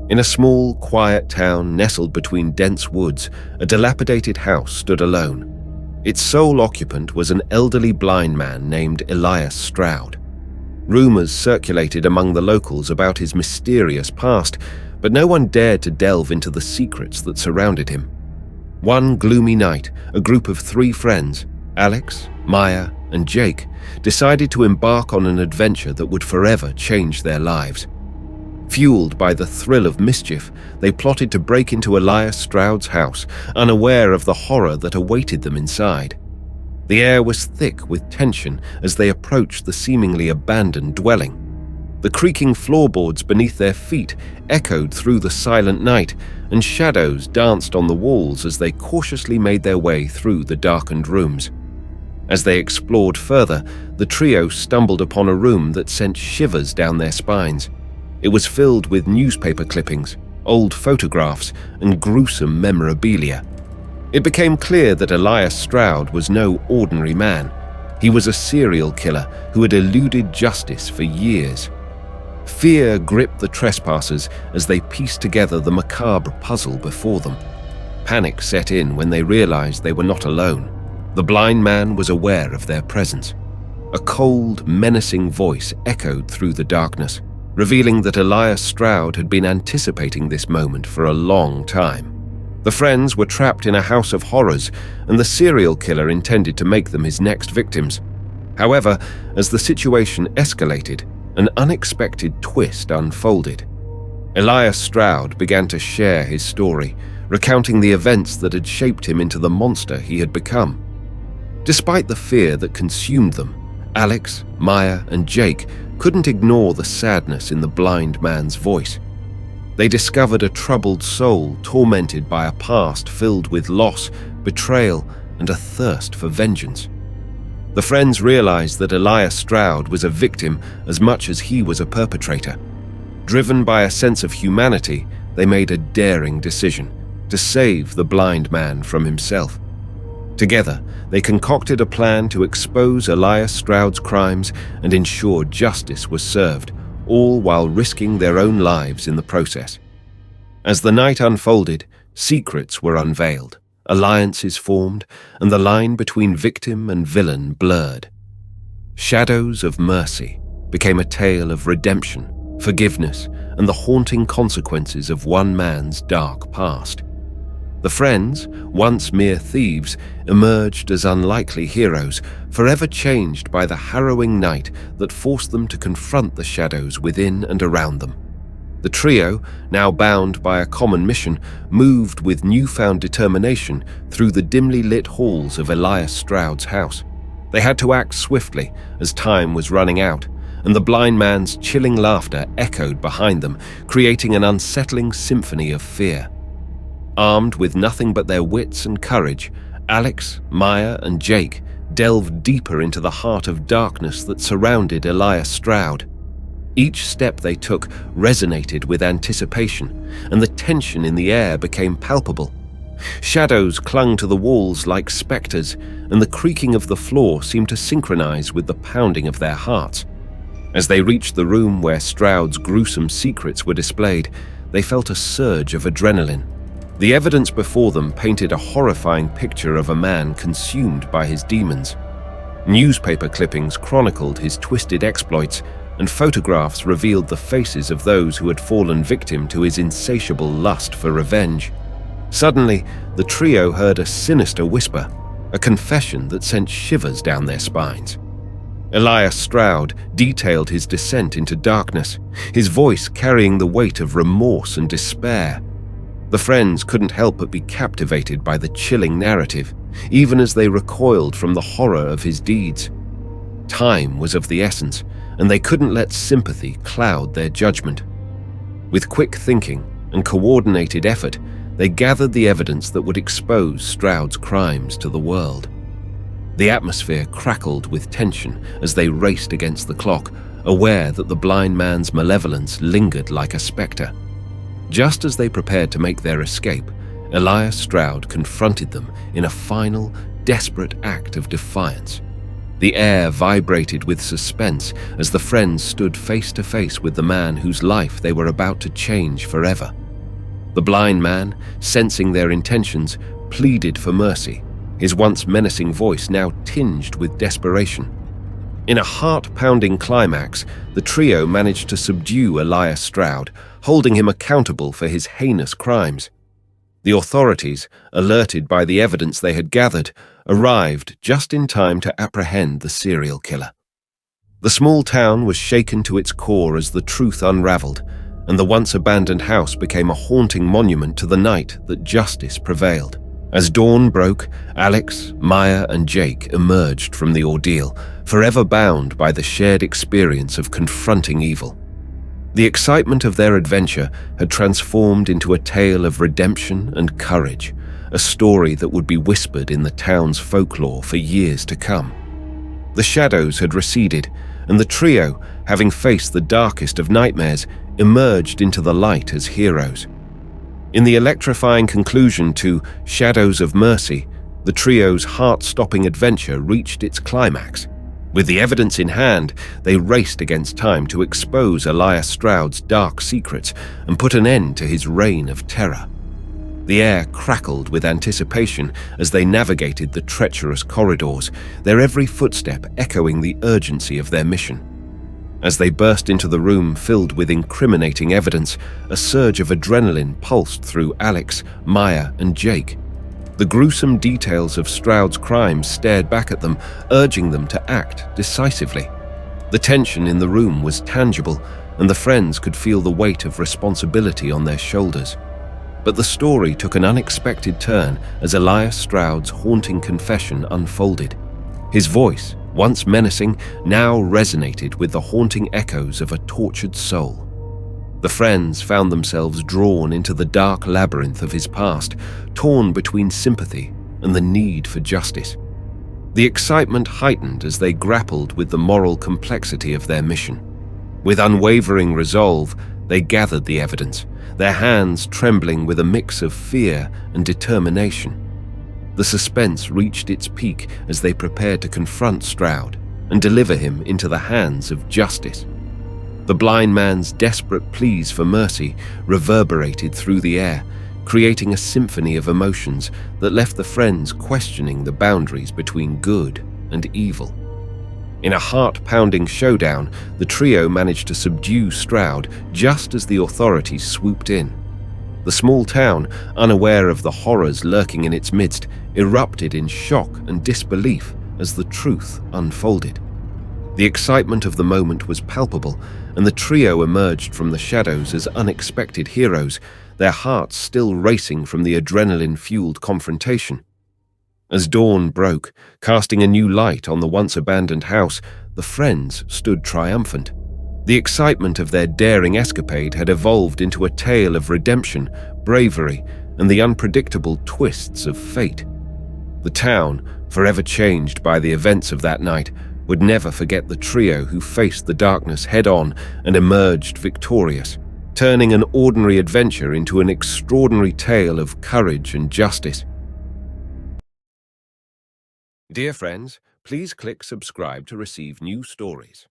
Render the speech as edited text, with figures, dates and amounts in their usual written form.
In a small, quiet town nestled between dense woods, a dilapidated house stood alone. Its sole occupant was an elderly blind man named Elias Stroud. Rumors circulated among the locals about his mysterious past, but no one dared to delve into the secrets that surrounded him. One gloomy night, a group of 3 friends, Alex, Maya, and Jake, decided to embark on an adventure that would forever change their lives. Fueled by the thrill of mischief, they plotted to break into Elias Stroud's house, unaware of the horror that awaited them inside. The air was thick with tension as they approached the seemingly abandoned dwelling. The creaking floorboards beneath their feet echoed through the silent night, and shadows danced on the walls as they cautiously made their way through the darkened rooms. As they explored further, the trio stumbled upon a room that sent shivers down their spines. It was filled with newspaper clippings, old photographs, and gruesome memorabilia. It became clear that Elias Stroud was no ordinary man. He was a serial killer who had eluded justice for years. Fear gripped the trespassers as they pieced together the macabre puzzle before them. Panic set in when they realized they were not alone. The blind man was aware of their presence. A cold, menacing voice echoed through the darkness, revealing that Elias Stroud had been anticipating this moment for a long time. The friends were trapped in a house of horrors, and the serial killer intended to make them his next victims. However, as the situation escalated, an unexpected twist unfolded. Elias Stroud began to share his story, recounting the events that had shaped him into the monster he had become. Despite the fear that consumed them, Alex, Maya, and Jake couldn't ignore the sadness in the blind man's voice. They discovered a troubled soul tormented by a past filled with loss, betrayal, and a thirst for vengeance. The friends realized that Elias Stroud was a victim as much as he was a perpetrator. Driven by a sense of humanity, they made a daring decision to save the blind man from himself. Together, they concocted a plan to expose Elias Stroud's crimes and ensure justice was served, all while risking their own lives in the process. As the night unfolded, secrets were unveiled, alliances formed, and the line between victim and villain blurred. Shadows of Mercy became a tale of redemption, forgiveness, and the haunting consequences of one man's dark past. The friends, once mere thieves, emerged as unlikely heroes, forever changed by the harrowing night that forced them to confront the shadows within and around them. The trio, now bound by a common mission, moved with newfound determination through the dimly lit halls of Elias Stroud's house. They had to act swiftly as time was running out, and the blind man's chilling laughter echoed behind them, creating an unsettling symphony of fear. Armed with nothing but their wits and courage, Alex, Maya, and Jake delved deeper into the heart of darkness that surrounded Elias Stroud. Each step they took resonated with anticipation, and the tension in the air became palpable. Shadows clung to the walls like specters, and the creaking of the floor seemed to synchronize with the pounding of their hearts. As they reached the room where Stroud's gruesome secrets were displayed, they felt a surge of adrenaline. The evidence before them painted a horrifying picture of a man consumed by his demons. Newspaper clippings chronicled his twisted exploits, and photographs revealed the faces of those who had fallen victim to his insatiable lust for revenge. Suddenly, the trio heard a sinister whisper, a confession that sent shivers down their spines. Elias Stroud detailed his descent into darkness, his voice carrying the weight of remorse and despair. The friends couldn't help but be captivated by the chilling narrative, even as they recoiled from the horror of his deeds. Time was of the essence, and they couldn't let sympathy cloud their judgment. With quick thinking and coordinated effort, they gathered the evidence that would expose Stroud's crimes to the world. The atmosphere crackled with tension as they raced against the clock, aware that the blind man's malevolence lingered like a specter. Just as they prepared to make their escape, Elias Stroud confronted them in a final, desperate act of defiance. The air vibrated with suspense as the friends stood face to face with the man whose life they were about to change forever. The blind man, sensing their intentions, pleaded for mercy, his once menacing voice now tinged with desperation. In a heart-pounding climax, the trio managed to subdue Elias Stroud, holding him accountable for his heinous crimes. The authorities, alerted by the evidence they had gathered, arrived just in time to apprehend the serial killer. The small town was shaken to its core as the truth unraveled, and the once abandoned house became a haunting monument to the night that justice prevailed. As dawn broke, Alex, Maya, and Jake emerged from the ordeal, forever bound by the shared experience of confronting evil. The excitement of their adventure had transformed into a tale of redemption and courage, a story that would be whispered in the town's folklore for years to come. The shadows had receded, and the trio, having faced the darkest of nightmares, emerged into the light as heroes. In the electrifying conclusion to Shadows of Mercy, the trio's heart-stopping adventure reached its climax. With the evidence in hand, they raced against time to expose Elias Stroud's dark secrets and put an end to his reign of terror. The air crackled with anticipation as they navigated the treacherous corridors, their every footstep echoing the urgency of their mission. As they burst into the room filled with incriminating evidence, a surge of adrenaline pulsed through Alex, Maya, and Jake. The gruesome details of Stroud's crimes stared back at them, urging them to act decisively. The tension in the room was tangible, and the friends could feel the weight of responsibility on their shoulders. But the story took an unexpected turn as Elias Stroud's haunting confession unfolded. His voice, once menacing, now resonated with the haunting echoes of a tortured soul. The friends found themselves drawn into the dark labyrinth of his past, torn between sympathy and the need for justice. The excitement heightened as they grappled with the moral complexity of their mission. With unwavering resolve, they gathered the evidence, their hands trembling with a mix of fear and determination. The suspense reached its peak as they prepared to confront Stroud and deliver him into the hands of justice. The blind man's desperate pleas for mercy reverberated through the air, creating a symphony of emotions that left the friends questioning the boundaries between good and evil. In a heart-pounding showdown, the trio managed to subdue Stroud just as the authorities swooped in. The small town, unaware of the horrors lurking in its midst, erupted in shock and disbelief as the truth unfolded. The excitement of the moment was palpable, and the trio emerged from the shadows as unexpected heroes, their hearts still racing from the adrenaline-fueled confrontation. As dawn broke, casting a new light on the once-abandoned house, the friends stood triumphant. The excitement of their daring escapade had evolved into a tale of redemption, bravery, and the unpredictable twists of fate. The town, forever changed by the events of that night, would never forget the trio who faced the darkness head-on and emerged victorious, turning an ordinary adventure into an extraordinary tale of courage and justice. Dear friends, please click subscribe to receive new stories.